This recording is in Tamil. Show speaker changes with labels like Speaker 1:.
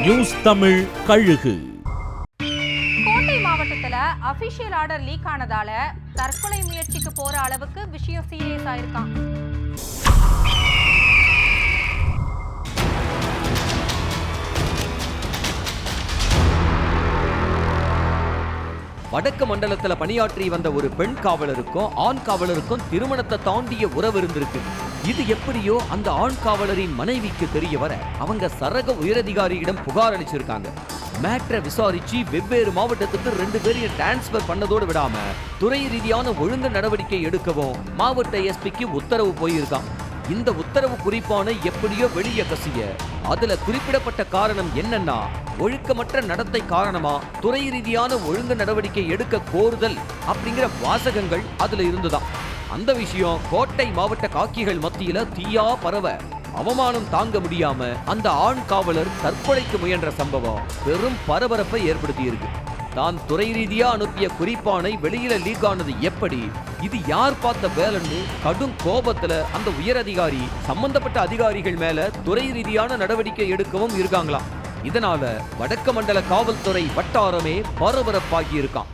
Speaker 1: நியூஸ் தமிழ் கழுகு.
Speaker 2: கோட்டை மாவட்டத்துல அபிஷியல் ஆர்டர் லீக் ஆனதால தற்கொலை முயற்சிக்கு போற அளவுக்கு விஷயம் சீரியஸ் ஆயிருக்கான்.
Speaker 3: வடக்கு மண்டலத்துல பணியாற்றி வந்த ஒரு பெண் காவலருக்கும் ஆண் காவலருக்கும் திருமணத்தை தாண்டிய உறவு இருந்திருக்கு. இது எப்படியோ அந்த ஆண் காவலரின் மனைவிக்கு தெரிய வர அவங்க சரக உயரதிகாரியிடம் புகார் அளிச்சிருக்காங்க. மேட்டரை விசாரிச்சு வெவ்வேறு மாவட்டத்துக்கு 2 பேரையும் டிரான்ஸ்பர் பண்ணதோடு விடாம துறை ரீதியான ஒழுங்கு நடவடிக்கை எடுக்கவும் மாவட்ட எஸ்பிக்கு உத்தரவு போயிருக்கான். இந்த உத்தரவு குறிப்பான எப்படியோ வெளியே கசிய அதுல குறிப்பிடப்பட்ட காரணம் என்னன்னா, ஒழுக்கமற்ற நடத்தை காரணமா துறை ரீதியான ஒழுங்கு நடவடிக்கை எடுக்க கோருதல் அப்படிங்கிற வாசகங்கள் அதுல இருந்துதான். அந்த விஷயம் கோட்டை மாவட்ட காக்கிகள் மத்தியில தீயா பரவ அவமானம் தாங்க முடியாம அந்த ஆண் காவலர் தற்கொலைக்கு முயன்ற சம்பவம் பெரும் பரபரப்பை ஏற்படுத்தி இருக்கு. தான் துறை ரீதியா அனுப்பிய குறிப்பானை வெளியில லீக் ஆனது எப்படி, இது யார் பார்த்த வேலைன்னு கடும் கோபத்துல அந்த உயர் அதிகாரி சம்பந்தப்பட்ட அதிகாரிகள் மேல துறை ரீதியான நடவடிக்கை எடுக்கவும் இருக்காங்களாம். இதனால வடக்கு மண்டல காவல்துறை வட்டாரமே பரபரப்பாகி இருக்கான்.